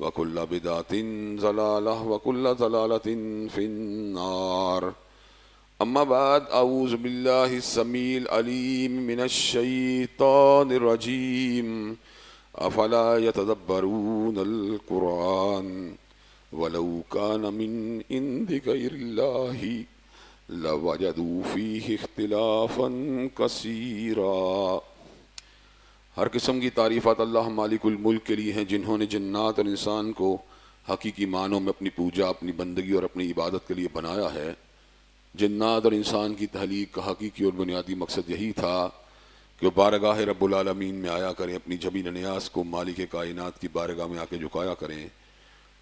वकुल्ल बिदातिन ज़लालह वकुल्ल ज़लालतिन फिन्नार। अम्मा बाद अऊज़ु बिल्लाहि समील अलीम मिनश शैतानिर रजीम। अफला यतदब्बरूनल कुरान वलौ कान मिन इंदि गैरिल्लाहि लवजदू फीहि इख्तिलाफन कसीरा। हर किस्म की तारीफ़ात अल्लाह मालिकुल मुल्क के लिए हैं, जिन्होंने जन्नात और इंसान को हकीकी मानों में अपनी पूजा, अपनी बंदगी और अपनी इबादत के लिए बनाया है। जन्नात और इंसान की तहलीक का हकीकी और बुनियादी मकसद यही था कि बारगाह रब्बुल आलमीन में आया करें, अपनी जबीन न्यास को मालिक कायनात की बारगाह में आके झुकाया करें,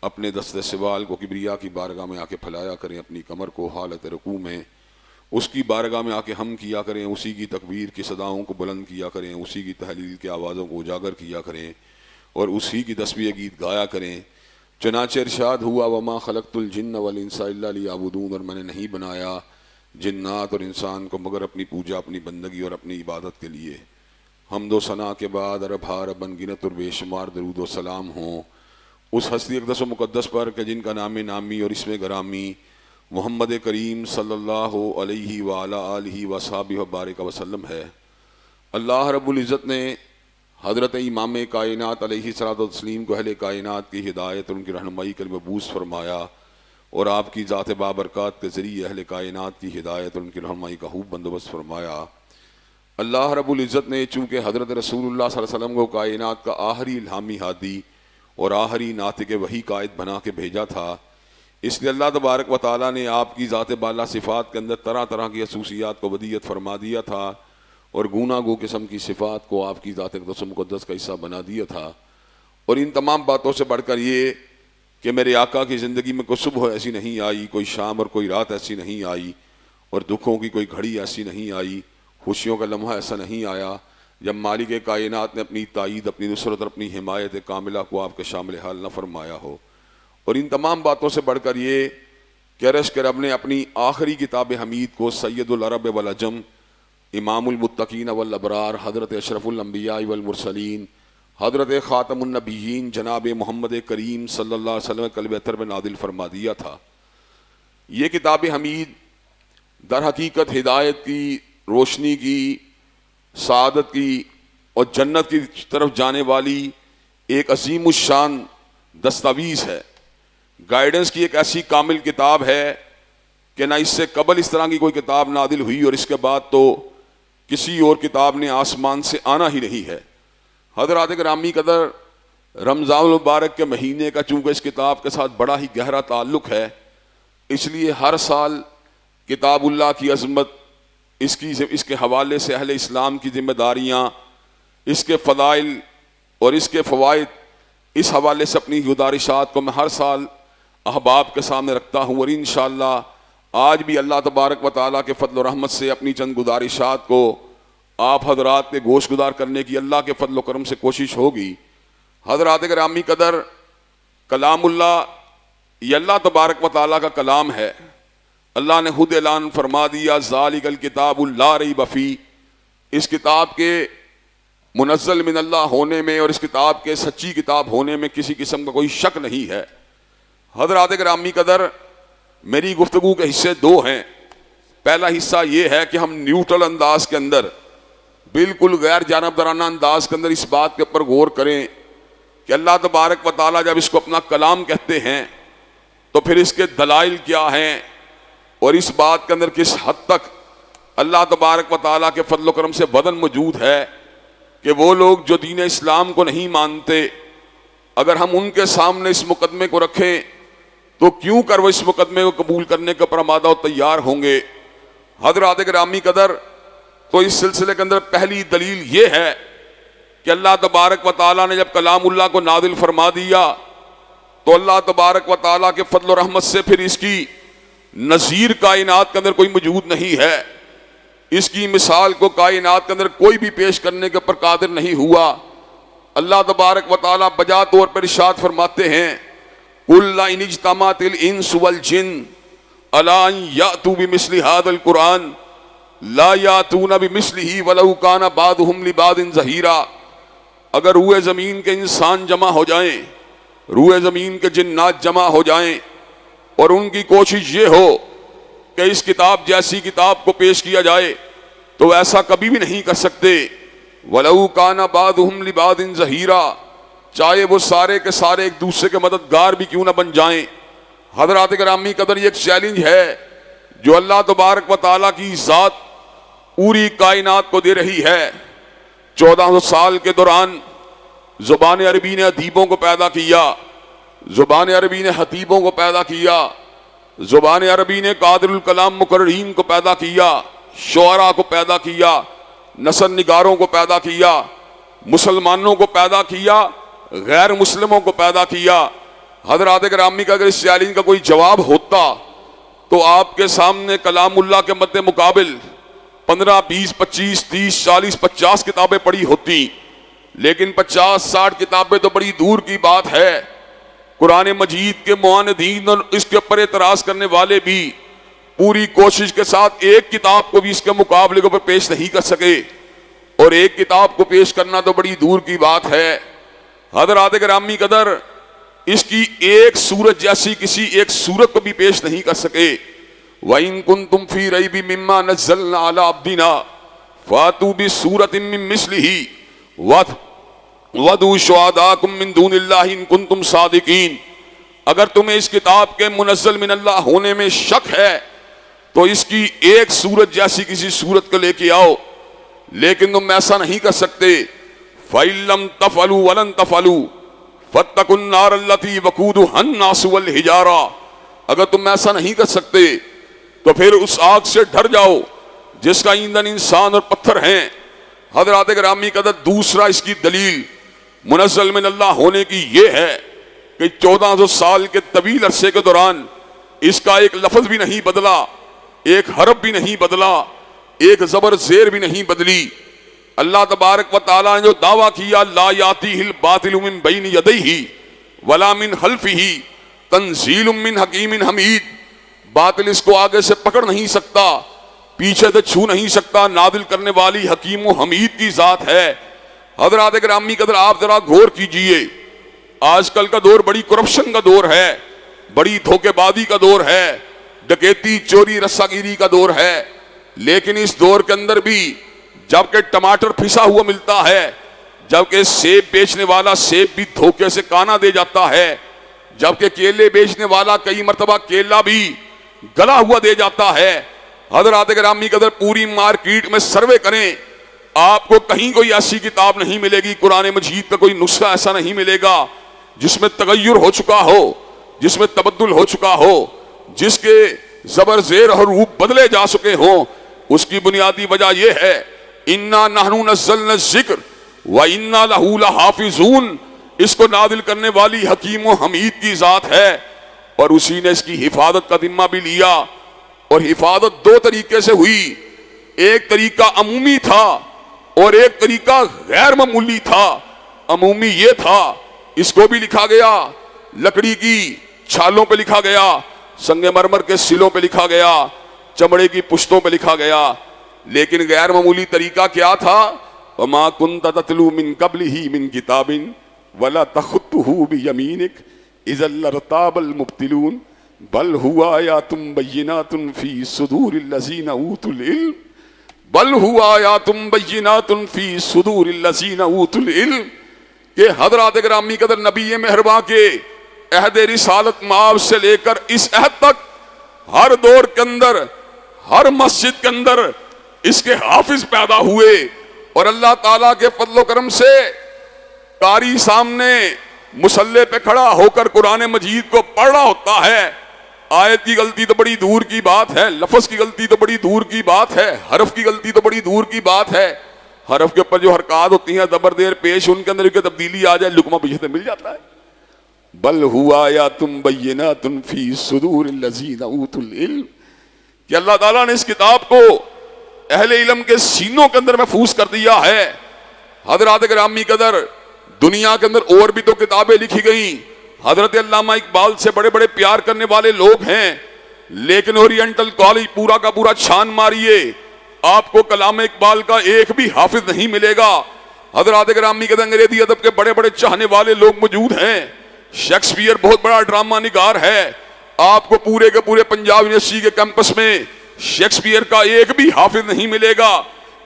अपने दस्ते सवाल को किबरिया की बारगाह में आके फैलाया करें, अपनी कमर को हालत रुकू में उसकी बारगाह में आके हम किया करें, उसी की तकबीर की सदाओं को बुलंद किया करें, उसी की तहलील की आवाज़ों को उजागर किया करें और उसी की तस्बीह गीत गाया करें। चनाचे इरशाद हुआ वमा खलक़तुल जिन्न वल इंसा इल्ला लियअबुदून, और मैंने नहीं बनाया जिन्नात और इंसान को मगर अपनी पूजा, अपनी बंदगी और अपनी इबादत के लिए। हम्दो सना के बाद अरब हार बनगिनत और बेशुमार दरूद व सलाम हों उस हस्ती अक़दस व मुक़द्दस पर कि जिनका नाम नामी और इसमें गरामी मोहम्मद करीम सल्लल्लाहु अलैहि व अला आलिहि व अस्हाबिहि व बारिक वसल्लम है। अल्लाह रब्बुल इज़्ज़त ने हज़रत इमाम कायनात अलैहिस्सलातु वस्सलाम को अहले कायनात की हिदायत और उनकी रहनुमाई के लिए मबूस फरमाया और आपकी ज़ात बाबरकत के ज़रिए अहले कायनात की हिदायत और उनकी रहनुमाई का खूब बंदोबस्त फरमाया। अल्लाह रब्बुल इज़्ज़त ने चूँकि हज़रत रसूलुल्लाह सल्लल्लाहु अलैहि वसल्लम को कायनात का आखिरी इल्हामी हादी और आखिरी नातिक़ वही कायद बना के भेजा था, इसलिए अल्लाह तबारक व तआला ने आपकी ज़ात बाला सिफ़ात के अंदर तरह तरह की खसूसियात को वदियत फरमा दिया था और गूना गो किस्म की सिफ़ात को आपकी ज़ात अक़दस मुक़द्दस का हिस्सा बना दिया था। और इन तमाम बातों से बढ़कर ये कि मेरे आका की ज़िंदगी में कोई सुबह ऐसी नहीं आई, कोई शाम और कोई रात ऐसी नहीं आई और दुखों की कोई घड़ी ऐसी नहीं आई, खुशियों का लम्हा ऐसा नहीं आया जब मालिक कायनात ने अपनी ताईद, अपनी नुसरत और अपनी हिमायत कामिला को आपके शामिल हाल न फरमाया हो। और इन तमाम बातों से बढ़कर ये कि अरश के रब ने अपनी आखिरी किताब हमीद को सैयदुल अरब वल अजम इमामुल मुत्तकीन वल अबरार हज़रत अशरफुल अंबिया वल मुरसलीन हज़रत ख़ातमुन नबिय्यीन जनाब मोहम्मद करीम सल्लल्लाहु अलैहि वसल्लम क़ल्ब अतर में नादिल फरमा दिया था। ये किताब हमीद दर हकीकत हिदायत की, रोशनी की, सादत की और जन्नत की तरफ जाने वाली एक अजीम शान दस्तावीज़ है, गाइडेंस की एक ऐसी कामिल किताब है कि ना इससे कबल इस तरह की कोई किताब नादिल हुई और इसके बाद तो किसी और किताब ने आसमान से आना ही नहीं है। हज़रात गिरामी कदर रमज़ान मुबारक के महीने का चूँकि इस किताब के साथ बड़ा ही गहरा ताल्लुक़ है, इसलिए हर साल किताबुल्लाह की अज़मत, इसके हवाले से अहले इस्लाम की ज़िम्मेदारियाँ, इसके फ़दाइल और इसके फ़वाइद, इस हवाले से अपनी गुजारिशात को मैं हर साल अहबाब के सामने रखता हूँ। और इंशाअल्लाह आज भी अल्लाह तबारक व तआला के फ़ज़ल और रहमत से अपनी चंद गुजारिशात को आप हज़रात के गोश गुजार करने की अल्लाह के फ़ज़ल व करम से कोशिश होगी। हज़रात गिरामी कदर कलामुल्लाह ये अल्लाह तबारक व तआला का कलाम है। अल्लाह ने खुद ऐलान फरमा दिया ज़ालिकल किताबुल ला रैब फ़ीह, इस किताब के मुनज़्ज़ल मिन अल्लाह होने में और इस किताब के सच्ची किताब होने में किसी किस्म का कोई शक नहीं है। हज़रात गिरामी कदर मेरी गुफ्तगू के हिस्से दो हैं। पहला हिस्सा ये है कि हम न्यूट्रल अंदाज के अंदर, बिल्कुल गैर जानबदाराना अंदाज के अंदर इस बात के ऊपर गौर करें कि अल्लाह तबारक व तआला जब इसको अपना कलाम कहते हैं तो फिर इसके दलाइल क्या हैं और इस बात के अंदर किस हद तक अल्लाह तबारक व तआला के फजल व करम से वदन मौजूद है कि वो लोग जो दीन इस्लाम को नहीं मानते, अगर हम उनके सामने इस मुकदमे को रखें तो क्यों कर वो इस मुकदमे को कबूल करने के ऊपर आमादा और तैयार होंगे। हज़रात गिरामी कदर तो इस सिलसिले के अंदर पहली दलील ये है कि अल्लाह तबारक व तआला ने जब कलामुल्लाह को नादिल फरमा दिया तो अल्लाह तबारक व तआला के फजल और रहमत से फिर इसकी नज़ीर कायनात के अंदर कोई मौजूद नहीं है। इसकी मिसाल को कायनात के अंदर कोई भी पेश करने के ऊपर कादिर नहीं हुआ। अल्लाह तबारक व तआला बजा तौर पर इरशाद फरमाते हैं, कुल इन इज्तमातिल इंस वल जिन्न अला अन यातू बिमिस्लि हाज़ल कुरान ला यातूना बिमिस्लिही वलौ काना बादुहुम लिबादिन ज़हीरा। अगर हुए ज़मीन के इंसान जमा हो जाएं रूए ज़मीन के जिन्नात जमा हो जाएं और उनकी कोशिश ये हो कि इस किताब जैसी किताब को पेश किया जाए, तो ऐसा कभी भी नहीं कर सकते। वलऊ काना बादुहुम लिबादिन ज़हीरा, चाहे वो सारे के सारे एक दूसरे के मददगार भी क्यों ना बन जाएं। हज़रात गिरामी कदर, ये एक चैलेंज है जो अल्लाह तबारक व तआला की ज़ात पूरी कायनात को दे रही है। 1400 साल के दौरान ज़ुबान अरबी ने अदीबों को पैदा किया, ज़ुबान अरबी ने हतीबों को पैदा किया, ज़ुबान अरबी ने कादिरुल कलाम मुकर्रीन को पैदा किया, शुअरा को पैदा किया, नसर निगारों को पैदा किया, मुसलमानों को पैदा किया, गैर मुस्लिमों को पैदा किया। हज़रात गिरामी का अगर इस चैलेंज का कोई जवाब होता तो आपके सामने कलामुल्लाह के मद्दे मुकाबिल 15, 20, 25, 30, 40, 50 किताबें पढ़ी होती, लेकिन 50-60 किताबें तो बड़ी दूर की बात है। कुरान मजीद के मुआनिदीन और इसके ऊपर एतराज करने वाले भी पूरी कोशिश के साथ एक किताब को भी इसके मुकाबले के ऊपर पेश नहीं कर सके, और एक किताब को पेश करना तो बड़ी दूर की बात है। हज़रात गिरामी कदर, इसकी एक सूरत जैसी किसी एक सूरत को भी पेश नहीं कर सके। वइन कुंतुम फी रैबि मिम्मा नज़्ज़लना अला अब्दिना फातू बिसूरतिन मिन मिस्लिही वदू शुहदाकुम मिन दूनिल्लाहि इन कुंतुम सादिकीन। अगर तुम्हें इस किताब के मुनज़्ज़ल मिन अल्लाह होने में शक है तो इसकी एक सूरत जैसी किसी सूरत को लेके आओ, लेकिन तुम ऐसा नहीं कर सकते। फ़इल्लम तफ़अलू वलन तफ़अलू फत्तकुन नार अल्लती वक़ूदुहा अन्नासु वल हिजारा। अगर तुम ऐसा नहीं कर सकते तो फिर उस आग से डर जाओ जिसका ईंधन इंसान और पत्थर हैं। हज़रात गिरामी कदर, दूसरा इसकी दलील मुनज़्ज़ल मिन अल्लाह होने की यह है कि 1400 साल के तवील अरसे के दौरान इसका एक लफ्ज़ भी नहीं बदला, एक हरफ भी नहीं बदला, एक ज़बर ज़ेर भी नहीं बदली। अल्लाह तबारक व तआला ने जो दावा किया, ला यातीहिल बातिलु मिन बैनि यदैहि वला मिन खल्फिही तंज़ीलुम मिन हकीमिन हमीद, बातिल इसको आगे से पकड़ नहीं सकता, पीछे से छू नहीं सकता, नादिल करने वाली हकीम व हमीद की जात है। हज़रात गिरामी कदर, आप जरा गौर कीजिए, आजकल का दौर बड़ी करप्शन का दौर है, बड़ी धोखेबाजी का दौर है, डकैती चोरी रस्सागिरी का दौर है। लेकिन इस दौर के अंदर भी जबकि टमाटर पिसा हुआ मिलता है, जबकि सेब बेचने वाला सेब भी धोखे से काना दे जाता है, जबकि केले बेचने वाला कई मर्तबा केला भी गला हुआ दे जाता है। हज़रात गिरामी कदर, पूरी मार्केट में सर्वे करें, आपको कहीं कोई ऐसी किताब नहीं मिलेगी, कुरान मजीद का कोई नुस्खा ऐसा नहीं मिलेगा जिसमें तगय्युर हो चुका हो, जिसमें तबद्दुल हो चुका हो, जिसके ज़बर ज़ेर और रूप बदले जा चुके हों। उसकी बुनियादी वजह यह है, इन्ना नहनु नज़्ज़लना ज़िक्र व इन्ना लहू लहाफ़िज़ून, इसको नादिल करने वाली हकीम व हमीद की ज़ात है, और उसी ने इसकी हिफाजत का जिम्मा भी लिया। और हिफाजत दो तरीके से हुई, एक तरीका अमूमी था और एक तरीका गैर मामूली था। अमूमी ये था, इसको भी लिखा गया, लकड़ी की छालों पे लिखा गया, संगमरमर के सिलों पे लिखा गया, चमड़े की पुश्तों पे लिखा गया। लेकिन गैर मामूली तरीका क्या था? वमा कुन्त ततलू मिन क़ब्लिही मिन किताबिन वला तख़ुत्तुहू बियमीनिक इज़ल लरताबल मुब्तिलून बल हुआ आयातुम बय्यिनातुन फी सुदूरिल लज़ीना ऊतुल इल्म बल हुआ आयातुम बय्यिनातुन फी सुदूरिल लज़ीना ऊतुल इल्म। के हज़रात गिरामी कदर, नबी मेहरबा के अहद रिसालत माव से लेकर इस अहद तक हर दौर के अंदर, हर मस्जिद के अंदर इसके हाफिज पैदा हुए, और अल्लाह ताला के फजल करम से कारी सामने मुसल्ले पे खड़ा होकर कुरान मजीद को पढ़ रहा होता है। आयत की गलती तो बड़ी दूर की बात है, लफ्ज की गलती तो बड़ी दूर की बात है, हरफ की गलती तो बड़ी दूर की बात है। हरफ के ऊपर जो हरकत होती हैं दबर देर पेश, उनके अंदर की तब्दीली आ जाए, लुकमा पीछे मिल जाता है। बल हुआ या तुम बय्यिनातुन फी सुदूरिल लज़ीना ऊतुल इल्म, कि अल्लाह ताला ने इस किताब को अहले इल्म के सीनों के अंदर महफूज कर दिया है। हज़रात गिरामी कदर, दुनिया के अंदर और भी तो किताबें लिखी गई, हजरत अल्लामा इकबाल से बड़े बड़े प्यार करने वाले लोग हैं, लेकिन ओरिएंटल कॉलेज पूरा का पूरा छान मारिए, आपको कलाम इकबाल का एक भी हाफिज नहीं मिलेगा। हजरत गिरामी के अंग्रेजी अदब के बड़े बड़े चाहने वाले लोग मौजूद हैं, शेक्सपियर बहुत बड़ा ड्रामा निगार है। आपको पूरे के पूरे पंजाब यूनिवर्सिटी के कैंपस में शेक्सपियर का एक भी हाफिज नहीं मिलेगा।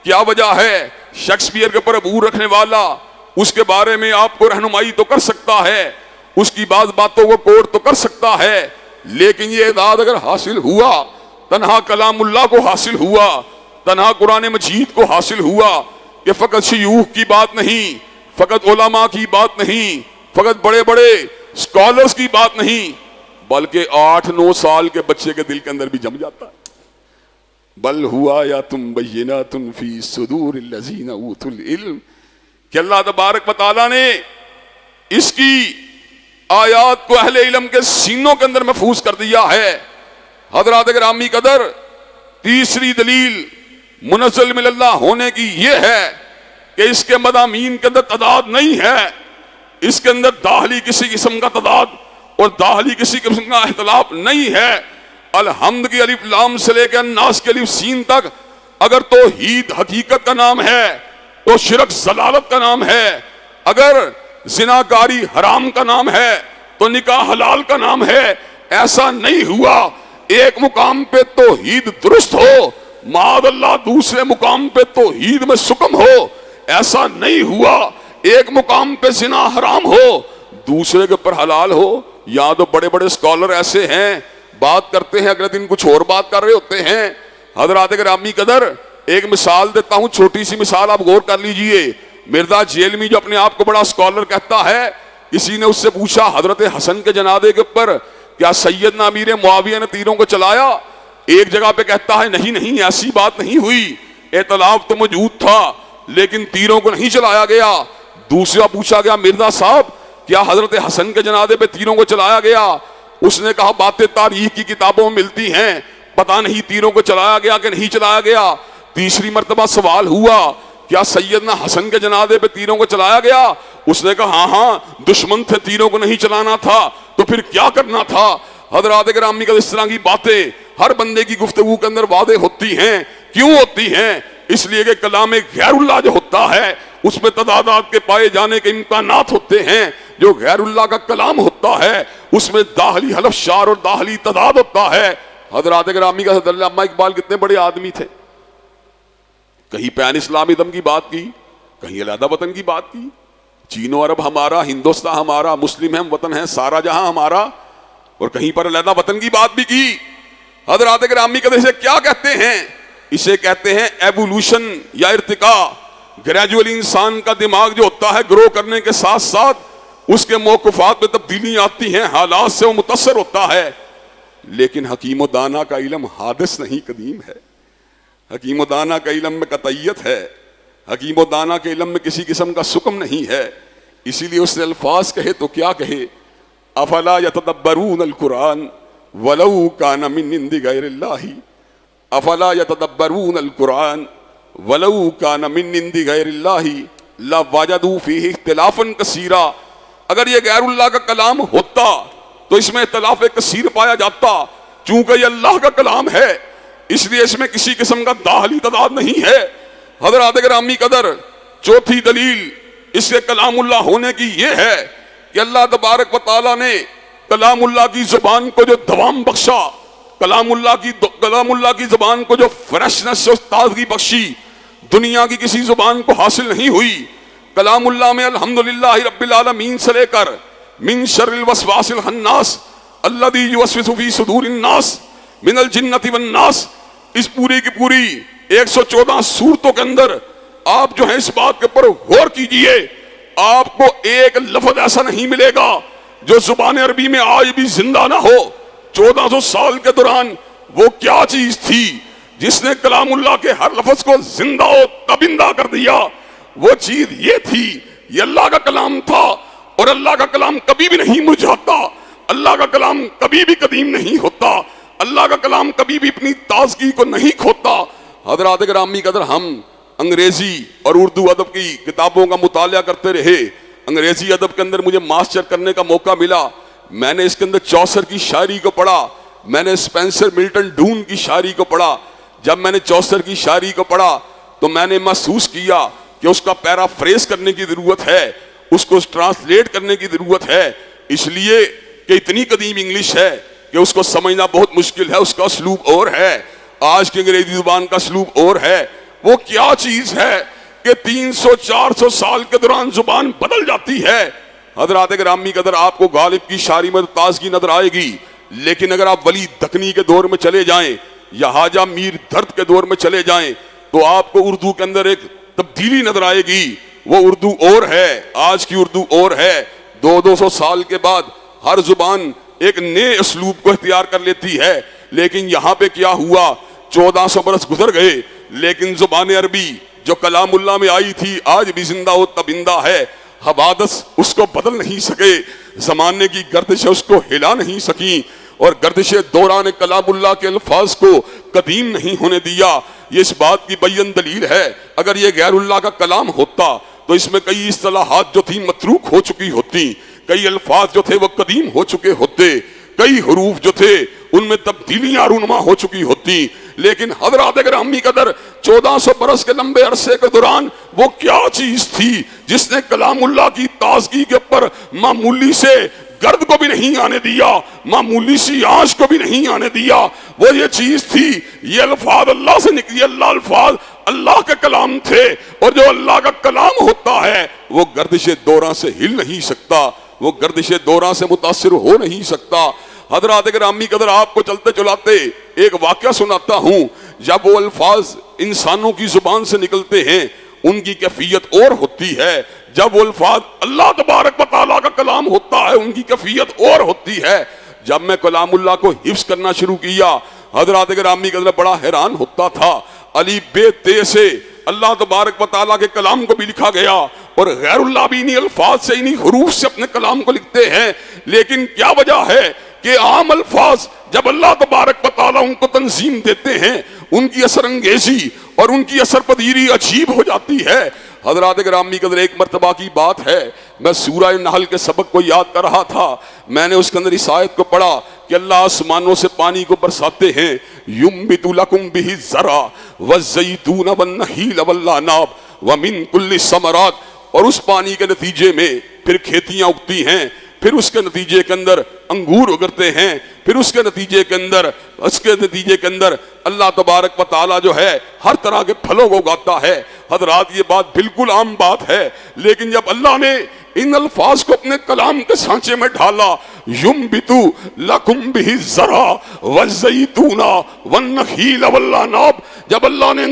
क्या वजह है? शेक्सपियर के ऊपर अबूर रखने वाला उसके बारे में आपको रहनुमाई तो कर सकता है, उसकी बातों को कोट तो कर सकता है, लेकिन ये एजाज अगर हासिल हुआ, तन्हा कलामुल्लाह को हासिल हुआ, तन्हा कुरान मजीद को हासिल हुआ, कि फकत शयूख की बात नहीं, फकत उलमा की बात नहीं, फकत बड़े बड़े स्कॉलर्स की बात नहीं, बल्कि 8-9 साल के बच्चे के दिल के अंदर भी जम जाता है। बल हुआ या तुम बय्यिनातुन फी सुदूरिल लज़ीना ऊतुल इल्म, कि अल्लाह तबारक व तआला ने इसकी आयात को अहले इल्म के सीनों के अंदर महफूज कर दिया है। हज़रात गिरामी कदर, तीसरी दलील मुनज़्ज़ल मिनल्लाह होने की यह है कि इसके मदामीन के अंदर तदाद नहीं है, इसके अंदर दाखिली किसी किस्म का तदाद और दाखिली किसी किस्म का इख्तिलाफ नहीं है। अलहम्द की अलिफ लाम से लेकर अन्नास के अलिफ सीन तक अगर तौहीद हकीकत का नाम है तो शिरक ज़लालत का नाम है, अगर ज़िनाकारी हराम का नाम है तो निकाह हलाल का नाम है। ऐसा नहीं हुआ एक मुकाम पे तौहीद दुरुस्त हो, माअल्लाह दूसरे मुकाम पे तौहीद में सुकम हो। ऐसा नहीं हुआ एक मुकाम पे ज़िना हराम हो, दूसरे के ऊपर हलाल हो। या तो बड़े बड़े स्कॉलर ऐसे हैं, बात करते हैं, अगले दिन कुछ और बात कर रहे होते हैं। हज़रात गिरामी कदर, एक मिसाल देता हूं, छोटी सी मिसाल, आप गौर कर लीजिए। मिर्जा जेलमी जो अपने आप को बड़ा स्कॉलर कहता है, किसी ने उससे पूछा हजरत हसन के जनादे के ऊपर क्या सैयदना अमीर मुआविया ने तीरों को चलाया? एक जगह पे कहता है नहीं नहीं ऐसी बात नहीं हुई, एतलाफ तो मौजूद था लेकिन तीरों को नहीं चलाया गया। दूसरा पूछा गया मिर्जा साहब क्या हजरत हसन के जनादे पे तीरों को चलाया गया? उसने कहा बातें तारीख की किताबों में मिलती हैं, पता नहीं तीरों को चलाया गया कि नहीं चलाया गया। तीसरी मर्तबा सवाल हुआ क्या सैयदना हसन के जनादे पे तीरों को चलाया गया? उसने कहा हाँ हाँ दुश्मन थे, तीरों को नहीं चलाना था, तो फिर क्या करना था? हज़रात गिरामी का इस तरह की बातें हर बंदे की गुफ्तगू के अंदर वादे होती हैं। क्यों होती हैं? इसलिए कि कलाम गैरुल्लाह जो होता है उसमें तदादात के पाए जाने के इम्कानात होते हैं। जो गैरुल्लाह का कलाम होता है उसमें दाखिली हलफशार और दाखिली तदाद होता है। हज़रात गिरामी का सदर अल्लामा इकबाल कितने बड़े आदमी थे, कहीं पैन इस्लामिज्म की बात की, कहीं अलहदा वतन की बात की। चीनो अरब हमारा, हिंदुस्तान हमारा, मुस्लिम है वतन है सारा जहां हमारा, और कहीं पर अलहदा वतन की बात भी की। हज़रात गिरामी कदर इसे क्या कहते हैं? इसे कहते हैं एवोल्यूशन या इर्तिका। ग्रेजुअली इंसान का दिमाग जो होता है ग्रो करने के साथ साथ उसके मौक़िफ़ात में तब्दीलियां आती हैं, हालात से वो मुतासर होता है। लेकिन हकीम व दाना का इल्म हादिस नहीं कदीम है। हकीम व दाना का इल्म में कतईयत है, हकीम व दाना के इल्म में किसी किस्म का सुकम नहीं है। इसीलिए उसने अल्फाज कहे तो क्या कहे, अफला यतदब्बरून अल कुरान वलौ कान मिन इंदि गैरिल्लाहि, अफला यतदब्बरून अल कुरान वलौ कान मिन इंदि गैरिल्लाहि लवजदू फीहि इख्तिलाफन कसीरा। अगर ये गैरुल्लाह का कलाम होता तो इसमें इख्तिलाफ कसीर पाया जाता। चूंकि ये अल्लाह का कलाम है इसलिए इसमें किसी किस्म का दाखिली तदाद नहीं है। हज़रात गिरामी कदर, चौथी दलील इसके कलामुल्लाह होने की यह है कि अल्लाह तबारक व तआला ने कलामुल्लाह की जुबान को जो दवाम बख्शा, कलामुल्लाह की जुबान को जो फ्रेशनेस और ताजगी बख्शी, दुनिया की किसी जुबान को हासिल नहीं हुई। कलामुल्लाह में अल्हम्दुलिल्लाह रब्बिल आलमीन से लेकर मिन शर्रिल वसवासिल खन्नास अल्लज़ी युवस्विसु फी सुदूरिन नास मिनल जिन्नति वन नास, इस पूरी की पूरी 114 सूरतों के अंदर आप जो है इस बात के ऊपर गौर कीजिए, आपको एक लफ्ज ऐसा नहीं मिलेगा जो जुबान अरबी में आज भी जिंदा ना हो। 1400 साल के दौरान वो क्या चीज थी जिसने कलामुल्लाह के हर लफ्ज को जिंदा और तबिंदा कर दिया? वो चीज ये थी, ये अल्लाह का कलाम था, और अल्लाह का कलाम कभी भी नहीं मुरझाता, अल्लाह का कलाम कभी भी कदीम नहीं होता, अल्लाह का कलाम कभी भी अपनी ताजगी को नहीं खोता। हज़रात गिरामी कदर, हम अंग्रेजी और उर्दू अदब की किताबों का मुताला करते रहे। अंग्रेजी अदब के अंदर मुझे मास्टर करने का मौका मिला। मैंने इसके अंदर चौसर की शायरी को पढ़ा, मैंने स्पेंसर मिल्टन डून की शायरी को पढ़ा। जब मैंने चौसर की शायरी को पढ़ा तो मैंने महसूस किया कि उसका पैराफ्रेज करने की जरूरत है, उसको ट्रांसलेट करने की जरूरत है, इसलिए कि इतनी कदीम इंग्लिश है कि उसको समझना बहुत मुश्किल है। उसका असलूब और है, आज की अंग्रेजी जुबान का असलूब और है। वो क्या चीज है कि 300-400 साल के दौरान जुबान बदल जाती है। हजरात गिरामी कदर, आपको गालिब की शायरी में ताजगी नजर आएगी, लेकिन अगर आप वली दखनी के दौर में चले जाएं या हाजा मीर दर्द के दौर में चले जाएं तो आपको उर्दू के अंदर एक तब्दीली नजर आएगी। वो उर्दू और है, आज की उर्दू और है। 200-200 साल के बाद हर जुबान एक नए असलूब को इख्तियार कर लेती है। लेकिन यहाँ पे क्या हुआ, 1400 बरस गुजर गए, लेकिन जुबान अरबी जो कलामुल्लाह में आई थी आज भी जिंदा हो तबिंदा है। हवादस उसको बदल नहीं सके, जमाने की गर्दिशें उसको हिला नहीं सकी, और गर्दिशे दौरान कलामुल्लाह के अल्फाज को कदीम नहीं होने दिया। ये इस बात की बय्यन दलील है। अगर ये गैरुल्लाह का कलाम होता तो इसमें कई इस्तिलाहात जो थी मतरूक हो चुकी होती, कई अल्फाज जो थे वो कदीम हो चुके होते, कई हरूफ जो थे उनमें तब्दीलियां रूनुमा हो चुकी होती। लेकिन हज़रात गिरामी कदर 1400 बरस के लंबे अरसे के दौरान वो क्या चीज थी जिसने कलामुल्लाह की ताजगी के ऊपर मामूली से गर्द को भी नहीं आने दिया, मामूली सी आंच को भी नहीं आने दिया। वो ये चीज थी, ये अल्फाज अल्लाह से निकली, अल्लाह अल्फाज अल्लाह के कलाम थे, और जो अल्लाह का कलाम होता है वो गर्दिश दौरा से हिल नहीं सकता, वो गर्दिश दौरा से मुतासिर हो नहीं सकता। हजरात गिरामी कदर, आपको चलते चलाते एक वाकया सुनाता हूं। जब वो अल्फाज इंसानों की जुबान से निकलते हैं उनकी कैफियत और होती है, जब वो अल्फाज अल्लाह तबारक व तआला का कलाम होता है उनकी कैफियत और होती है। जब मैं कलामुल्लाह को हिफ्ज करना शुरू किया, हजरात गिरामी कदर, बड़ा हैरान होता था। अली बे ते से अल्लाह तबारक व तआला के कलाम को भी लिखा गया, और गैरुल्लाह भी इन्हीं अल्फाज से, इन्हीं हुरूफ से अपने कलाम को लिखते हैं। लेकिन क्या वजह है कि आम अल्फाज जब अल्लाह तबारक व तआला उनको तंजीम देते हैं उनकी असर अंगेजी और उनकी असर पदीरी अजीब हो जाती है। हजरात गिरामी कदर, एक मर्तबा की बात है, मैं सूरह नहल के सबक को याद कर रहा था। मैंने उसके अंदर इस आयत को पढ़ा कि अल्लाह आसमानों से पानी को बरसाते हैं, युम्बितु लकुम बिही ज़रा वज़्ज़ैतून वन्नखील वल्अनाब वमिन कुल्लि समरात, और उस पानी के नतीजे में फिर खेतियां उगती हैं, फिर उसके नतीजे के अंदर अंगूर उगरते हैं, फिर उसके नतीजे के अंदर अल्लाह तबारक व तआला जो है हर तरह के फलों को उगाता है। हजरात, ये बात बिल्कुल आम बात है, लेकिन जब अल्लाह ने इन अल्फाज को अपने कलाम के सांचे में ढाला, युम्बितु लकुम बिही ज़रा वज़्ज़ैतूना वन्नखील वल्अनाब, जब अल्लाह ने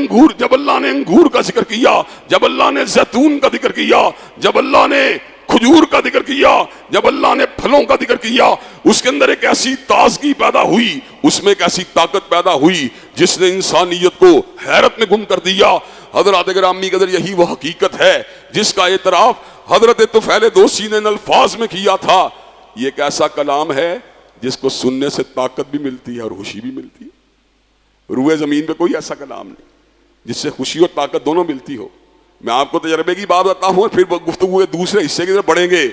अंगूर का जिक्र किया, जब अल्लाह ने जैतून का जिक्र किया, जब अल्लाह ने खजूर का जिक्र किया, जब अल्लाह ने फलों का जिक्र किया, उसके अंदर एक ऐसी ताजगी पैदा हुई, उसमें एक ऐसी ताकत पैदा हुई जिसने इंसानियत को हैरत में गुम कर दिया। हजरत गिरामी कदर, यही वो हकीकत है जिसका एतराफ हजरत तुफैल दोसी ने अल्फाज में किया था। ये एक ऐसा कलाम है जिसको सुनने से ताकत भी मिलती है और खुशी भी मिलती है। रूए जमीन पे कोई ऐसा कलाम नहीं जिससे खुशी और ताकत दोनों मिलती हो। मैं आपको तजर्बे की बात बताता हूँ, फिर गुफ्तगू के दूसरे हिस्से की तरफ बढ़ेंगे।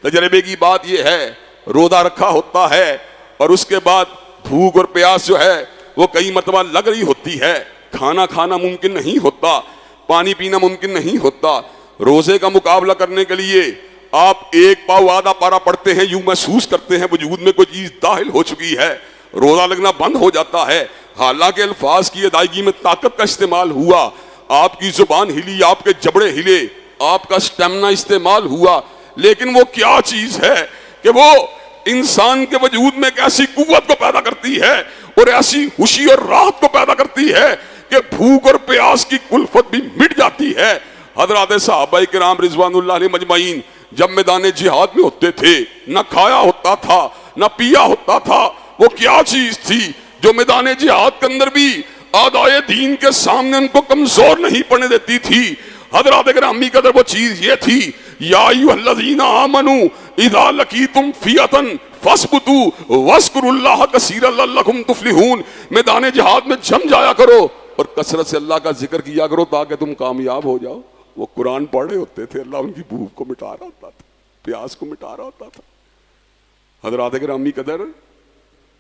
तजर्बे की बात यह है, रोजा रखा होता है और उसके बाद भूख और प्यास जो है वो कई मरतबा लग रही होती है, खाना खाना मुमकिन नहीं होता, पानी पीना मुमकिन नहीं होता। रोजे का मुकाबला करने के लिए आप एक पाव आधा पारा पढ़ते हैं, यूं महसूस करते हैं वजूद में कोई चीज दाखिल हो चुकी है, रोजा लगना बंद हो जाता है। हालांकि अल्फाज की अदायगी में ताकत का इस्तेमाल हुआ, आपकी जुबान हिली, आपके जबड़े हिले, आपका स्टेमिना इस्तेमाल हुआ, लेकिन वो क्या चीज है कि वो इंसान के वजूद में एक ऐसी कुव्वत को पैदा करती है और ऐसी खुशी और राहत को पैदा करती है कि भूख और प्यास की कुल्फत भी मिट जाती है। हजरात सहाबाए किराम रिजवानुल्लाह अलैहिम अजमईन जब मैदान जिहाद में होते थे, न खाया होता था न पिया होता था। वो क्या चीज थी जो मैदान जिहाद के अंदर भी आदाए दीन के सामने उनको कमजोर नहीं पड़ने देती थी। हजरात गिरामी कदर, वो चीज ये थी, या अय्युहल्लज़ीना आमनू इज़ा लकीतुम फ़ियतन फस्बुतू वज़्कुरुल्लाह कसीरन लअल्लकुम तुफ़्लिहून। मैदान जिहाद में जम जाया करो और कसरत से अल्लाह का जिक्र किया करो ताकि तुम कामयाब हो जाओ। वो कुरान पढ़ रहे होते थे, अल्लाह उनकी भूख को मिटा रहा होता था, प्यास को मिटा रहा होता था। हजरात गिरामी कदर,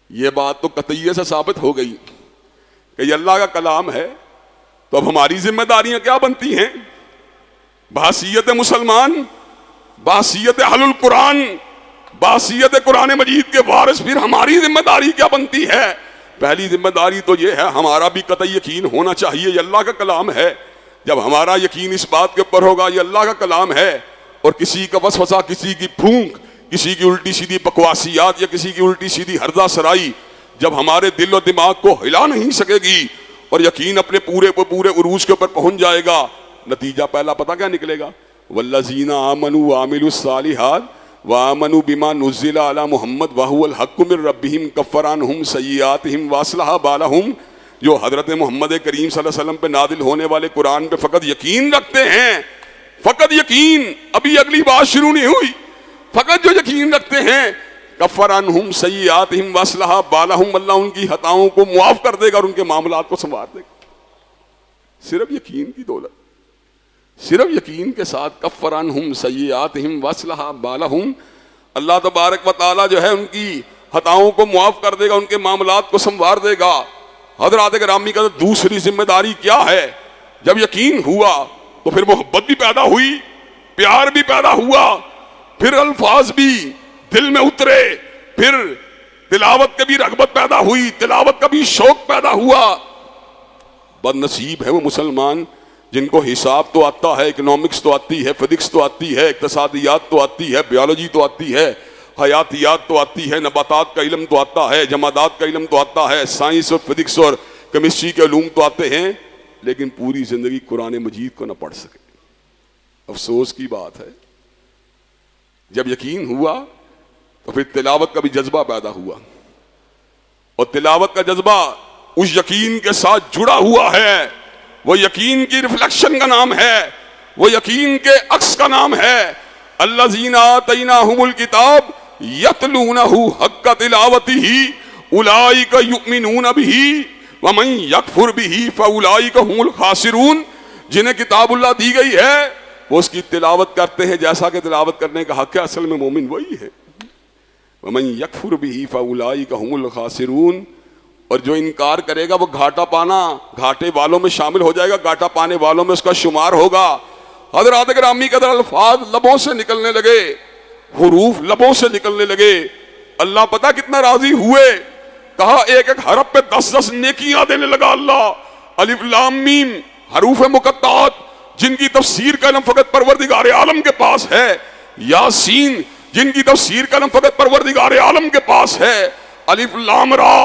ये बात तो कतईये से साबित हो गई कि ये अल्लाह का कलाम है, तो अब हमारी जिम्मेदारियां क्या बनती हैं? बहसीयत मुसलमान, बहसीयत अहलुल कुरान, बासियत कुरान मजीद के वारिस फिर हमारी जिम्मेदारी क्या बनती है? पहली जिम्मेदारी तो ये है, हमारा भी कतई यकीन होना चाहिए ये अल्लाह का कलाम है। जब हमारा यकीन इस बात के ऊपर होगा ये अल्लाह का कलाम है, और किसी का वसवसा, किसी की फूंक, किसी की उल्टी सीधी बकवासियात या किसी की उल्टी सीधी हरदा सराई जब हमारे दिल और दिमाग को हिला नहीं सकेगी और यकीन अपने पूरे उरूज के ऊपर पहुंच जाएगा, नतीजा पहला पता क्या निकलेगा? वल्लज़ीना आमनू व आमिलुस सालिहात व आमनू बिमा नुज़्ज़िला अला मुहम्मद व हुवल हक्कु मिर रब्बिहिम कफ़्फ़रा अन्हुम सय्यिआतिहिम व अस्लहा बालहुम। जो हजरत मोहम्मद करीम सल्लल्लाहु अलैहि वसल्लम पे नादिल होने वाले कुरान पे फकत यकीन रखते हैं, फकत यकीन, अभी अगली बात शुरू नहीं हुई, फकत जो यकीन रखते हैं, कफ़्फ़रा अन्हुम सय्यिआतिहिम व अस्लहा बालहुम, अल्लाह उनकी खताओं को मुआफ कर देगा और उनके मामलात को संवार देगा। सिर्फ यकीन की दौलत, सिर्फ यकीन के साथ कफ़्फ़रा अन्हुम सय्यिआतिहिम व अस्लहा बालहुम, अल्लाह तबारक व तआला जो है उनकी खताओं को मुआफ कर देगा, उनके मामलात को संवार देगा। हज़रात गिरामी का दूसरी जिम्मेदारी क्या है? जब यकीन हुआ तो फिर मोहब्बत भी पैदा हुई, प्यार भी पैदा हुआ, फिर अल्फाज भी दिल में उतरे, फिर तिलावत की भी रगबत पैदा हुई, तिलावत का भी शौक पैदा हुआ। बदनसीब है वो मुसलमान जिनको हिसाब तो आता है, इकोनॉमिक्स तो आती है, फिजिक्स तो आती है, इक्तसादियात तो आती है, बायोलॉजी तो आती है, हयातियात तो आती है, नबातात का इल्म तो आता है, जमादात का इल्म तो आता है, साइंस और फिजिक्स और केमिस्ट्री के उलूम तो आते हैं, लेकिन पूरी जिंदगी कुरान मजीद को न पढ़ सके। अफसोस की बात है। जब यकीन हुआ तो फिर तिलावत का भी जज्बा पैदा हुआ, और तिलावत का जज्बा उस यकीन के साथ जुड़ा हुआ है। वो यकीन की रिफ्लेक्शन का नाम है, वो यकीन के अक्स का नाम है। अल्लज़ीना आतैनाहुमुल किताब यतलूनहु हक्का तिलावतिही उलाइका युमिनून बिही व मन यकफुर बिही फउलाइका हुमुल खासिरून। जिन्हें किताबुल्लाह दी गई है वो उसकी तिलावत करते हैं जैसा कि तिलावत करने का हक है। असल में मोमिन वही है। व मन यकफुर बिही फउलाइका हुमुल खासिरून। और जो इनकार करेगा वो घाटा पाना, घाटे वालों में शामिल हो जाएगा, घाटा पाने वालों में उसका शुमार होगा। हज़रात गिरामी के अल्फाज लबों से निकलने लगे, हुरूफ लबों से निकलने लगे। अल्लाह पता कितना राजी हुए, कहा एक एक हरफ पे 10-10 नेकियां देने लगा अल्लाह। अलिफ लाम मीम हरूफ मुकत्तात जिनकी तफसीर का इल्म फकत परवरदिगार आलम के पास है। यासीन जिनकी तफसीर का इल्म फकत परवरदिगार आलम के पास है। अलिफ लाम रा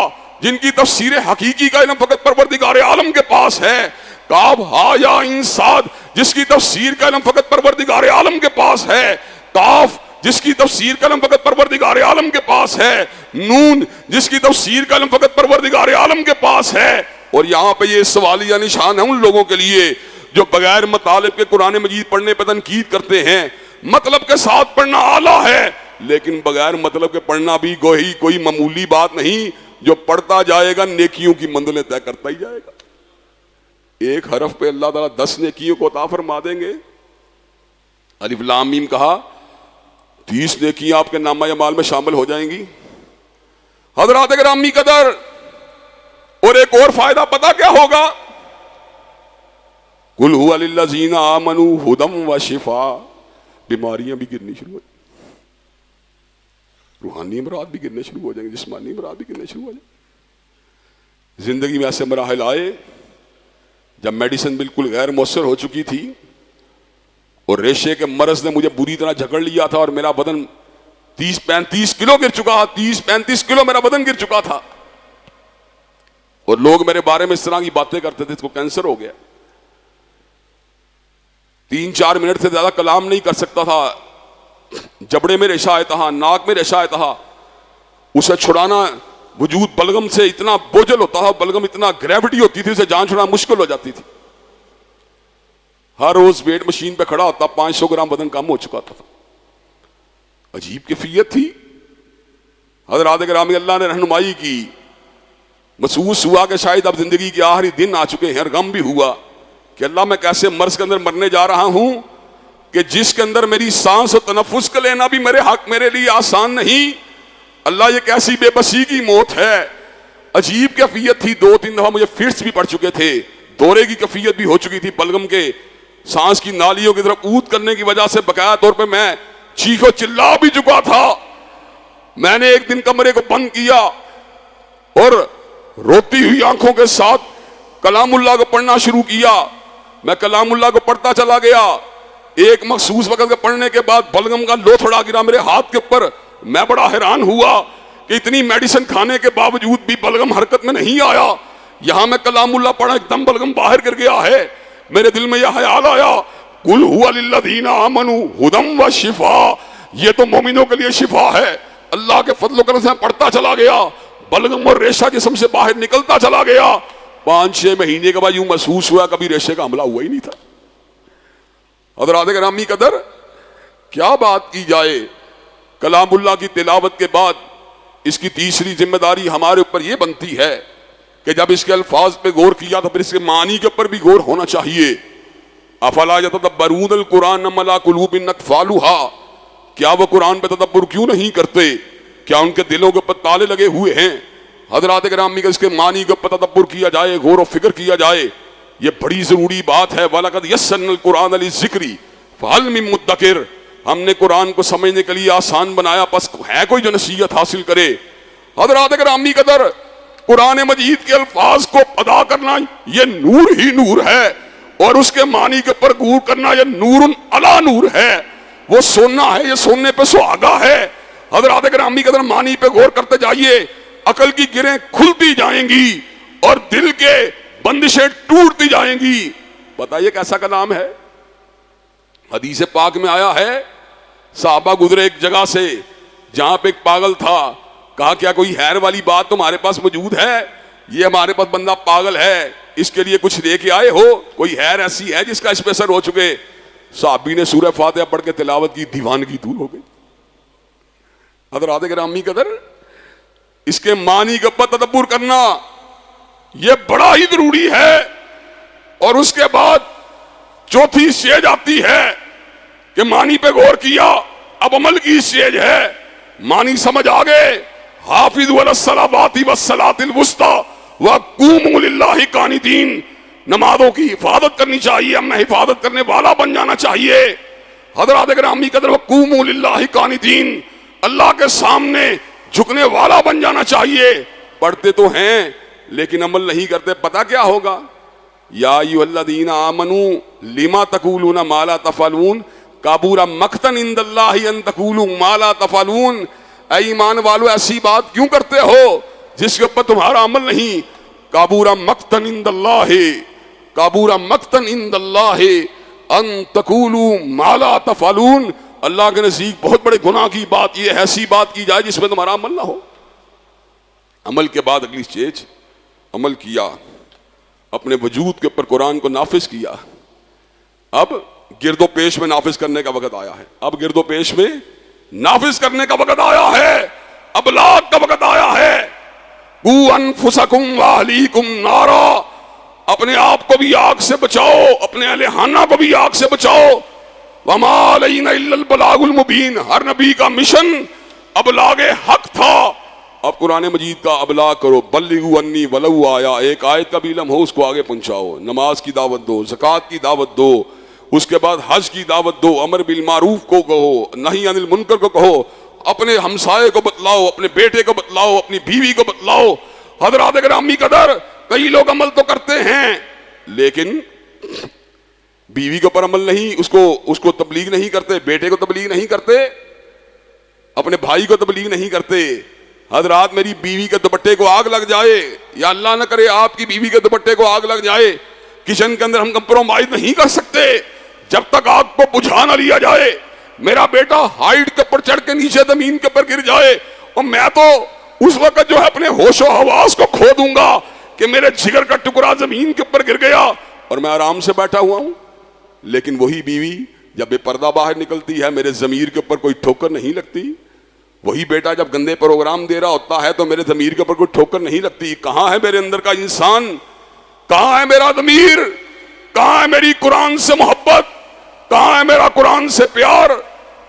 जिनकी तफसीर हकीकी का इल्म फकत परवरदिगार आलम के पास है। काफ हा या इंसाद जिसकी तफसीर का इल्म फकत परवरदिगार आलम के पास है। काफ जिसकी तफसीर का इल्म फकत परवरदिगार आलम के पास है। नून जिसकी तफसीर का इल्म फकत परवरदिगार आलम के पास है। और यहाँ पे ये सवालिया निशान है उन लोगों के लिए जो बगैर मतलब के कुरान मजीद पढ़ने पर तनकीद करते हैं। मतलब के साथ पढ़ना आला है, लेकिन बगैर मतलब के पढ़ना भी गोही कोई मामूली बात नहीं। जो पढ़ता जाएगा नेकियों की मंजिलें तय करता ही जाएगा। एक हरफ पे अल्लाह ताला 10 नेकियों को अता फरमा देंगे। अलिफ लाम मीम कहा 30 नेकियां आपके नामा अमाल में शामिल हो जाएंगी। हज़रात गिरामी कदर, और एक और फायदा पता क्या होगा? कुल हुवा लिल्लज़ीना आमनू हुदम व शिफा। बीमारियां भी गिरनी शुरू हो, रूहानी अमराद भी गिरने शुरू हो जाएंगे, जिस्मानी अमराद भी गिरने शुरू हो जाएंगे। जिंदगी में ऐसे मराहल आए जब मेडिसिन बिल्कुल गैर मौसर हो चुकी थी और रेशे के मरज ने मुझे बुरी तरह जकड़ लिया था और मेरा बदन 30-35 किलो गिर चुका, 30-35 किलो मेरा बदन गिर चुका था। और लोग मेरे बारे में इस तरह की बातें करते थे, इसको कैंसर हो गया। 3-4 मिनट से ज्यादा कलाम नहीं कर सकता था, जबड़े में रेशा आया था, नाक में रेशा आया था। उसे छुड़ाना वजूद बलगम से इतना बोझल होता था, बलगम इतना ग्रेविटी होती थी, उसे जान छुड़ाना मुश्किल हो जाती थी। हर रोज वेट मशीन पे खड़ा होता, 500 ग्राम वजन कम हो चुका था। अजीब कैफियत थी। हज़रात गिरामी अल्लाह ने रहनुमाई की। महसूस हुआ कि शायद अब जिंदगी के आखिरी दिन आ चुके हैं, और गम भी हुआ कि अल्लाह मैं कैसे मर्ज के अंदर मरने जा रहा हूं कि जिसके अंदर मेरी सांस और तनफ्फुस का लेना भी मेरे लिए आसान नहीं। अल्लाह ये कैसी बेबसी की मौत है। अजीब कैफियत थी। 2-3 दफा मुझे फिट्स भी पड़ चुके थे, दौरे की कैफियत भी हो चुकी थी। बलगम के सांस की नालियों की तरफ ऊद करने की वजह से बकाया तौर पे मैं चीखो चिल्ला भी चुका था। मैंने एक दिन कमरे को बंद किया और रोती हुई आंखों के साथ कलामुल्लाह को पढ़ना शुरू किया। मैं कलामुल्लाह को पढ़ता चला गया। एक मखसूस वक्त के पढ़ने के बाद बलगम का लोथड़ा गिरा मेरे हाथ के ऊपर। मैं बड़ा हैरान हुआ कि इतनी मेडिसिन खाने के बावजूद भी बलगम हरकत में नहीं आया। यहां मैं कलामुल्लाह पढ़ा, एकदम बलगम बाहर गिर गया है। मेरे दिल में यह ख्याल आया, कुल हुवा लिल्लज़ीना आमनू हुदम व शिफा, ये तो मोमिनों के लिए शिफा है। अल्लाह के फजल करम से पढ़ता चला गया, बलगम और रेशा जिस्म से बाहर निकलता चला गया। 5-6 महीने के बाद यूं महसूस हुआ कभी रेशे का हमला हुआ ही नहीं था। हज़रात गिरामी कदर, क्या बात की जाए। कलामुल्लाह की तिलावत के बाद इसकी तीसरी जिम्मेदारी हमारे ऊपर यह बनती है कि जब इसके अल्फाज पे गौर किया तो फिर इसके मानी के ऊपर भी गौर होना चाहिए। अफला यतदब्बरून कुरान अला कुलूबिन अक़फ़ालुहा, क्या वो कुरान पे तदब्बुर क्यों नहीं करते? क्या उनके दिलों के ऊपर ताले लगे हुए हैं? हज़रात गिरामी का इसके मानी के ऊपर तदब्बुर किया जाए, गौर व फिक्र किया जाए, ये बड़ी जरूरी बात है। वलक़द यस्सरनल कुरान लिज़्ज़िक्रि फ़हल मिन मुद्दकिर, हमने कुरान को समझने के लिए आसान बनाया, बस है कोई जो नसीहत हासिल करे। हज़रात गिरामी कदर, कुरान मजीद के अल्फाज को अदा करना ये नूर ही नूर है, और उसके मानी के ऊपर गौर करना ये नूरुन अला नूर है। वो सोना है, ये सोने पे सुहागा है। हज़रात गिरामी कदर, मानी पे गौर करते जाइए, अकल की गिरें खुलती जाएंगी और दिल के बंदिशें टूटती जाएंगी। बताइए कैसा कलाम है। हदीस पाक में आया है, साहबा गुजरे एक जगह से जहां पे एक पागल था। कहा क्या कोई हैर वाली बात तुम्हारे पास मौजूद है? ये हमारे पास बंदा पागल है, इसके लिए कुछ लेके आए हो? कोई हैर ऐसी है जिसका इस पे असर हो चुके? साहबी ने सूरह फातिहा पढ़ के तिलावत की, दीवानगी दूर हो गई। हज़रात गिरामी कदर, इसके मानी के ऊपर तदब्बुर करना यह बड़ा ही जरूरी है। और उसके बाद चौथी स्टेज आती है कि मानी पे गौर किया, अब अमल की स्टेज है। मानी समझ आ गए, हाफिज़ू अलस्सलावाति वस्सलातिल वुस्ता वक़ूमू लिल्लाहि कानितीन, नमाजों की हिफाजत करनी चाहिए, हमें हिफाजत करने वाला बन जाना चाहिए। हज़रात गिरामी कदर, वक़ूमू लिल्लाहि कानितीन, अल्लाह के सामने झुकने वाला बन जाना चाहिए। पढ़ते तो हैं लेकिन अमल नहीं करते, पता क्या होगा? या अय्युहल्लज़ीना आमनू लिमा तक़ूलूना मा ला तफ़अलून काबूरा मक़तन इंदल्लाहि अन तक़ूलू मा ला तफ़अलून, ऐ ईमान वालों ऐसी बात क्यों करते हो जिसके ऊपर तुम्हारा अमल नहीं। काबूरा मक़तन इंदल्लाहि, काबूरा मक़तन इंदल्लाहि अन तक़ूलू मा ला तफ़अलून, अल्लाह के नज़दीक बहुत बड़े गुनाह की बात यह, ऐसी बात की जाए जिसमें तुम्हारा अमल ना हो। अमल के बाद अगली स्टेज, अमल किया, अपने वजूद के ऊपर कुरान को नाफिज किया। अब गिरदो पेश में नाफिज करने का वक्त आया है। अब गिरदो पेश में नाफिज करने का वक्त आया है, अबलाग का वक्त आया है। कू अनफुसकुम व अहलीकुम नारा, अपने आप को भी आग से बचाओ, अपने अहलेहाना को भी आग से बचाओ। वमा अलैना इल्लल बलागुल मुबीन, हर नबी का मिशन अबलागे हक था। अब कुरान मजीद का अबलाग करो, बल्लिगू अन्नी वलऊ आया, एक आयत का भी इल्म हो उसको आगे पहुंचाओ। नमाज की दावत दो, ज़कात की दावत दो, उसके बाद हज की दावत दो, अमर बिल मारूफ को कहो, नहीं अनिल मुनकर को कहो, अपने हमसाये को बतलाओ, अपने बेटे को बतलाओ, अपनी बीवी को बतलाओ। हज़रात गिरामी कदर, कई लोग अमल तो करते हैं लेकिन बीवी के ऊपर अमल नहीं, उसको तबलीग नहीं करते, बेटे को तबलीग नहीं करते, अपने भाई को तबलीग नहीं करते। हजरात, मेरी बीवी के दुपट्टे को आग लग जाए, या अल्लाह न करे आपकी बीवी के दुपट्टे को आग लग जाए, किचन के अंदर हम कंप्रोमाइज नहीं कर सकते जब तक आग को बुझा ना लिया जाए। मेरा बेटा हाइट के ऊपर चढ़ के नीचे जमीन के ऊपर गिर जाए और मैं तो उस वक्त जो है अपने होशो हवास को खो दूंगा कि मेरे जिगर का टुकड़ा जमीन के ऊपर गिर गया और मैं आराम से बैठा हुआ हूं। लेकिन वही बीवी जब बेपर्दा बाहर निकलती है, मेरे जमीर के ऊपर कोई ठोकर नहीं लगती। वही बेटा जब गंदे प्रोग्राम दे रहा होता है तो मेरे जमीर के ऊपर कोई ठोकर नहीं लगती। कहां है मेरे अंदर का इंसान? कहां है मेरा जमीर? कहां है मेरी कुरान से मोहब्बत? कहां है मेरा कुरान से प्यार?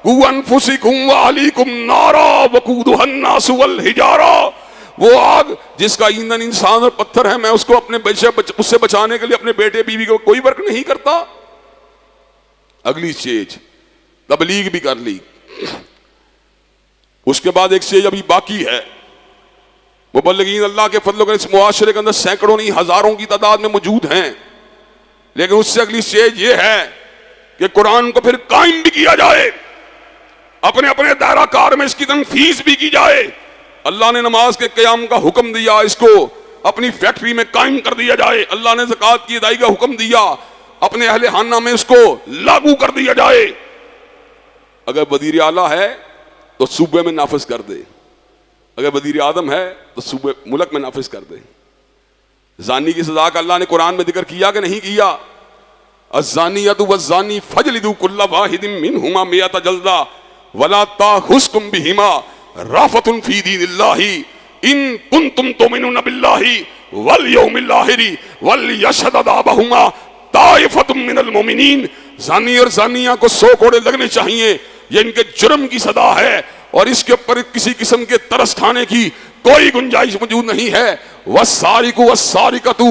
कू अनफुसिकुम व अहलीकुम नारा वकूदुहन नास वल हिजारा, वो आग जिसका ईंधन इंसान और पत्थर है, मैं उसको अपने उससे बचाने के लिए अपने बेटे बीवी को कोई वर्क नहीं करता। अगली स्टेज, तबलीग भी कर ली, उसके बाद एक स्टेज अभी बाकी है। मुबल्लिगीन अल्लाह के फजल के इस मुआशरे के अंदर सैकड़ों नहीं हजारों की तादाद में मौजूद हैं, लेकिन उससे अगली स्टेज ये है कि कुरान को फिर कायम भी किया जाए, अपने अपने दायरा कार में इसकी तनफीज भी की जाए। अल्लाह ने नमाज के क़याम का हुक्म दिया, इसको अपनी फैक्ट्री में कायम कर दिया जाए। अल्लाह ने ज़कात की अदायगी का हुक्म दिया, अपने अहले हाना में उसको लागू कर दिया जाए। अगर वजीर आला है तो सूबे में नाफिज कर दे, अगर वजीर आदम है तो सूबे मुल्क में नाफिज कर दे। जानी की सजा का अल्लाह ने कुरान में जिक्र किया कि नहीं किया? अज़्ज़ानियतु वज़्ज़ानी फजलिदू कुल्ला वाहिदिन मिनहुमा मियता जल्दा वला ताखुज़कुम बिहिमा राफतुन फी दीनिल्लाहि इन कुंतुम तुमिनूना बिल्लाहि वल यौमिल आखिरि वल यशहद अज़ाबहुमा ताइफतुम मिनल मुमिनीन। जानी और जानिया को 100 कोड़े लगने चाहिए, ये इनके जुर्म की सदा है और इसके ऊपर किसी किस्म के तरस खाने की कोई गुंजाइश मौजूद नहीं है। वस्सारिकु वस्सारिकतु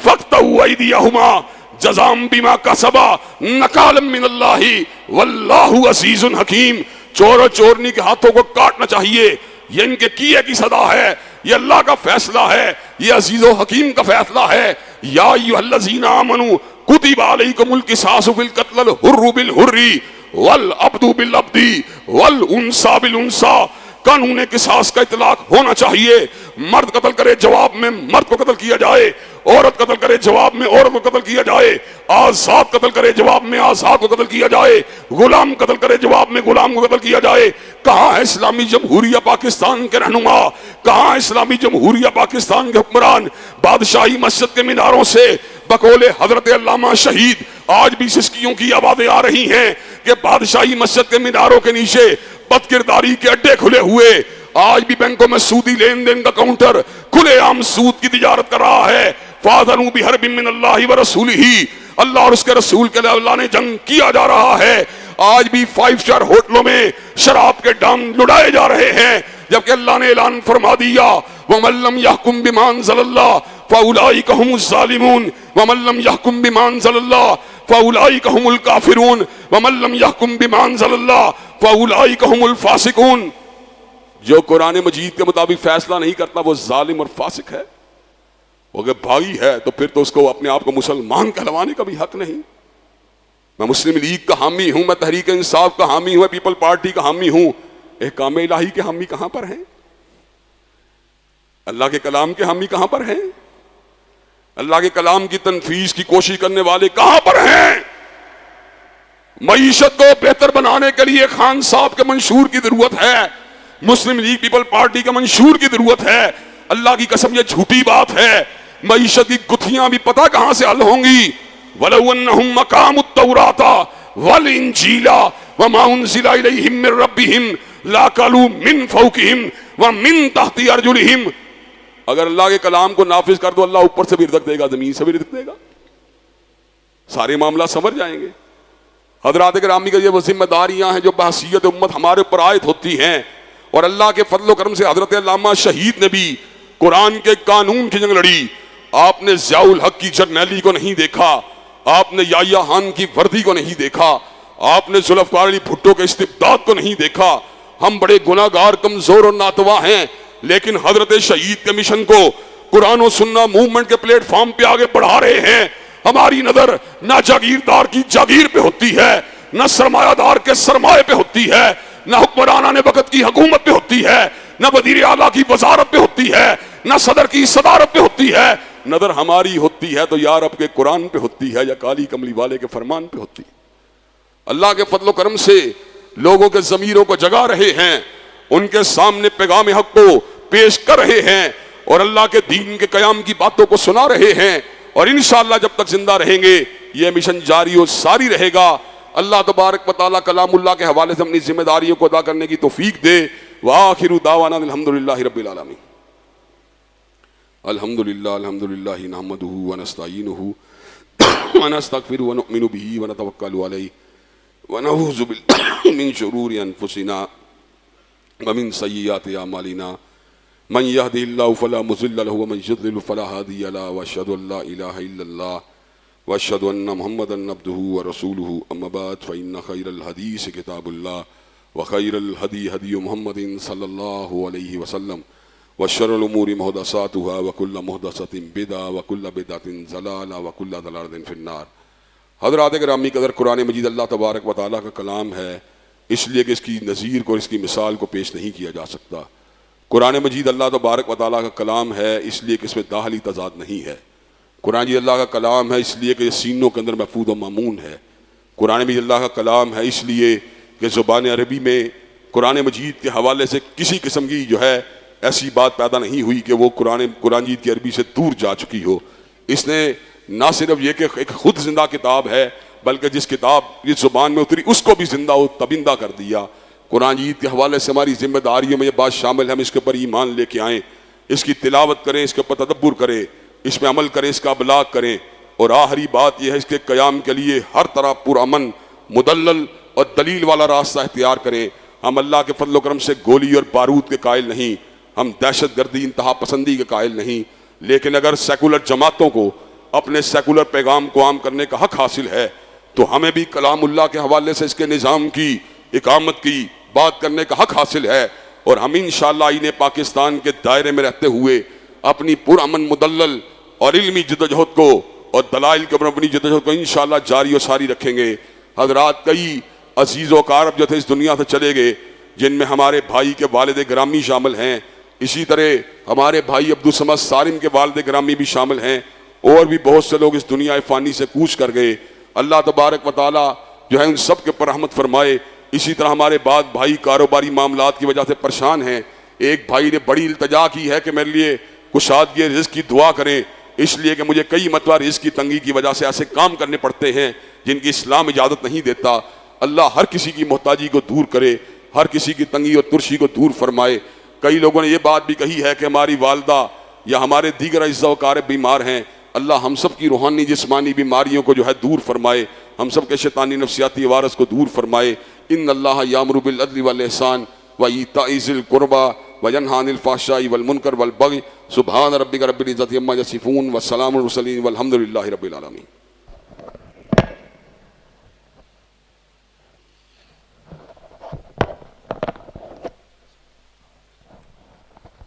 फक्तउ अयदियहुमा जज़ाम बिमा कसबा नकालम मिनल्लाहि वल्लाहु अज़ीज़ुन हकीम। चोर और चोरनी के हाथों को काटना चाहिए, ये इनके किए की सदा है, ये अल्लाह का फैसला है, ये अजीज़ो हकीम का फैसला है। या अय्युहल्लज़ीना आमनू कुतिबा अलैकुमुल क़िसासु फिल क़त्ल हुर्रु बिल हुर्रि वल अब्दु बिल अब्दी वल उन्सा बिल उन्सा। कानून क़िसास का इतलाक होना चाहिए। मर्द कत्ल करे जवाब में मर्द को कत्ल किया जाए, औरत कत्ल करे जवाब में औरत को कत्ल किया जाए, आजाद कत्ल करे जवाब में आजाद को कत्ल किया जाए, गुलाम कत्ल करे जवाब में गुलाम को कत्ल किया जाए। कहाँ है इस्लामी जमहूरिया पाकिस्तान के रहनुमा? कहाँ है इस्लामी जमहूरिया पाकिस्तान के हुक्मरान? बादशाही मस्जिद के मीनारों से बकौले हजरत अल्लामा शहीद आज भी सिस्कियों की आवाजें आ रही हैं कि बादशाही मस्जिद के मीनारों के नीचे बदकिरदारी के अड्डे खुले हुए, आज भी बैंकों में सूदी लेन देन का काउंटर खुलेआम सूद की तिजारत कर रहा है। फाज़नु बिहर्बिन मिनल्लाहि व रसूलिही, अल्लाह और उसके रसूल के लिए अल्लाह ने जंग किया जा रहा है। आज भी 5 स्टार होटलों में शराब के डाम लुटाए जा रहे हैं, जबकि अल्लाह ने ऐलान फरमा दिया वमन लम यहकुम बिमा अंज़लल्लाह फउलाइका हुमुज़ ज़ालिमून वमन लम यहकुम बिमा अंज़लल्लाह फउलाइका हुमुल काफिरून वमन लम यहकुम बिमा अंज़लल्लाह फउलाइका हुमुल फासिकून। जो कुरान मजीद के मुताबिक फैसला नहीं करता वो जालिम और फासिक है। वो अगर भाई है तो फिर तो उसको अपने आप को मुसलमान कहलवाने का भी हक नहीं। मैं मुस्लिम लीग का हामी हूं, मैं तहरीक इंसाफ का हामी हूं, पीपल पार्टी का हामी हूं। एहकाम इलाही के हामी कहां पर हैं? अल्लाह के कलाम के हामी कहां पर हैं? अल्लाह के कलाम की तनफीज की कोशिश करने वाले कहां पर हैं? मईशत को बेहतर बनाने के लिए खान साहब के मंशूर की जरूरत है, मुस्लिम लीग पीपल पार्टी के मंशूर की जरूरत है। अल्लाह की कसम ये झूठी बात है। मईशत की गुत्थियां भी पता कहां से हल होंगी। वलौ अन्नहुम मकामुत तौराता वल इंजीला वमा उनज़िला इलैहिम मिर रब्बिहिम लाकलू मिन फौकिहिम व मिन तहती अर्जुलिहिम। अगर अल्लाह के कलाम को नाफिज कर दो, अल्लाह ऊपर से भी रिज़्क़ देगा, जमीन से भी रिज़्क़ देगा, सारे मामला समझ जाएंगे। हज़रात गिरामी का ये वो जिम्मेदारियां हैं जो बहसीयत उम्मत हमारे ऊपर आयत होती हैं। और अल्लाह के फजल करम से हजरत अल्लामा शहीद ने भी कुरान के कानून की जंग लड़ी। आपने ज़ियाउल हक की जर्नैली को नहीं देखा, आपने याह्या खान की वर्दी को नहीं देखा, आपने जुल्फ़िकार अली भुट्टो के इस्तिब्दाद को नहीं देखा। हम बड़े गुनाहगार, कमजोर और नातवा हैं, लेकिन हजरत शहीद के मिशन को कुरान और सुन्ना मूवमेंट के प्लेटफॉर्म पे आगे बढ़ा रहे हैं। हमारी नजर ना जागीरदार की जागीर पे होती है, न सरमायादार के सरमाए पे होती है, न हुक्मराना ने वक्त की हुकूमत पे होती है, न वजीर आला की वजारत पे होती है, न सदर की सदारत पे होती है। नजर हमारी होती है तो यार आपके कुरान पे होती है या काली कमली वाले के फरमान पे होती है। अल्लाह के फजल करम से लोगों के ज़मीरों को जगा रहे हैं, उनके सामने पैगाम हक को पेश कर रहे हैं और अल्लाह के दीन के कयाम की बातों को सुना रहे हैं। और इंशाअल्लाह जब तक जिंदा रहेंगे ये मिशन जारी और सारी रहेगा। अल्लाह तबारक व तआला कलामुल्लाह के हवाले से अपनी जिम्मेदारियों को अदा करने की तौफीक दे। व आखिरु दावाना अल्हम्दुलिल्लाहि रब्बिल आलमीन। अल्हम्दुलिल्लाह अल्हम्दुलिल्लाहि नहमदुहु व नस्तईनुहु व नस्तगफिरुहु व नुमिनु बिही व नतवक्कलु अलैहि व नऊज़ु बिल्लाहि मिन शुरूरि अनफुसिना व मिन सय्यिआति अमालिना मन यहदिहिल्लाहु फला मुज़िल्ल लहु व मन युज़लिल फला हादिय लहु व अशहदु अल्ला इलाहा इल्लल्लाह व अशहदु अन्ना मुहम्मदन अब्दुहु व रसूलुहु अम्मा बाद फ़इन्न खैरल हदीस किताबुल्लाह व खैरुल हदी हदी मुहम्मदिन सल्लल्लाहु अलैहि वसल्लम व शर्रुल उमूरि मुहदसातुहा व कुल्लु मुहदसतिन बिदअह व कुल्लु बिदअतिन ज़लाला व कुल्लु ज़लालतिन फिन्नार। हज़रात गिरामी कदर, कुरान मजीद अल्लाह तबारक व तआला का कलाम है, इसलिए कि इसकी नज़ीर को, इसकी मिसाल को पेश नहीं किया जा सकता। कुरान मजीद अल्लाह तबारक व तआला का कलाम है, इसलिए कि इसमें दाखिली तज़ाद नहीं है। कुरान मजीद अल्लाह का कलाम है, इसलिए कि सीनों के अंदर महफूज व मामून है। कुरान मजीद अल्लाह का कलाम है, इसलिए कि ज़ुबान अरबी में कुरान मजीद के हवाले से किसी किस्म की जो है ऐसी बात पैदा नहीं हुई कि वो कुरान मजीद की अरबी से दूर जा चुकी हो। इसने ना सिर्फ ये कि एक खुद जिंदा किताब है, बल्कि जिस किताब जिस ज़ुबान में उतरी उसको भी जिंदा व तबिंदा कर दिया। कुरान मजीद के हवाले से हमारी जिम्मेदारियों में ये बात शामिल है, हम इसके ऊपर ईमान लेके आएँ, इसकी तिलावत करें, इसके ऊपर तदब्बुर करें, इसमें अमल करें, इसका अबलाग करें। और आखिरी बात यह है, इसके क़याम के लिए हर तरह पुरअमन, मुदल्लल और दलील वाला रास्ता इख्तियार करें। हम अल्लाह के फजल व करम से गोली और बारूद के कायल नहीं, हम दहशत गर्दी इंतहा पसंदी के कायल नहीं। लेकिन अगर सेकुलर जमातों को अपने सेकुलर पैगाम को आम करने का हक हासिल है, तो हमें भी कलामुल्लाह के हवाले से इसके निज़ाम की इकामत की बात करने का हक हासिल है। और हम इंशाअल्लाह आईने पाकिस्तान के दायरे में रहते हुए अपनी पुरअमन, मुदल्लल और इल्मी जद्दोजहद को और दलाइल के ऊपर अपनी जद्दोजहद को इंशाअल्लाह जारी और सारी रखेंगे। हज़रात, कई अजीज़ व कारब जो थे इस दुनिया से चले गए, जिनमें हमारे भाई के वालिद गिरामी शामिल हैं, इसी तरह हमारे भाई अब्दुल समद सालिम के वालिद गिरामी भी शामिल हैं, और भी बहुत से लोग इस दुनिया फ़ानी से कूच कर गए। अल्लाह तबारक व तआला जो है उन सब के ऊपर रहमत फरमाए। इसी तरह हमारे बाद भाई कारोबारी मामलात की वजह से परेशान हैं। एक भाई ने बड़ी इल्तजा की है कि मेरे लिए कुशादगी रिज़्क़ की दुआ करें, इसलिए कि मुझे कई मतवा रिज़्क़ की तंगी की वजह से ऐसे काम करने पड़ते हैं जिनकी इस्लाम इजाज़त नहीं देता। अल्लाह हर किसी की मोहताजी को दूर करे, हर किसी की तंगी और तुर्शी को दूर फरमाए। कई लोगों ने ये बात भी कही है कि हमारी वालदा या हमारे दीगर अज़्ज़ा व अक़ारिब बीमार हैं। अल्लाह हम सब की रूहानी जिस्मानी बीमारियों को जो है दूर फरमाए, हम सब के शैतानी नफ्सियाती वारस को दूर फरमाए। इन्नल्लाह यामुरु बिल अदली वल इहसान व ईताइ ज़िल कुर्बा व यन्हा अनिल फ़हशाइ वल मुनकर वल बग़य। सुब्हान रब्बिका रब्बिल इज़्ज़ति अम्मा यसिफ़ून व सलामुल मुरसलीन वल्हम्दुलिल्लाहि रब्बिल आलमीन।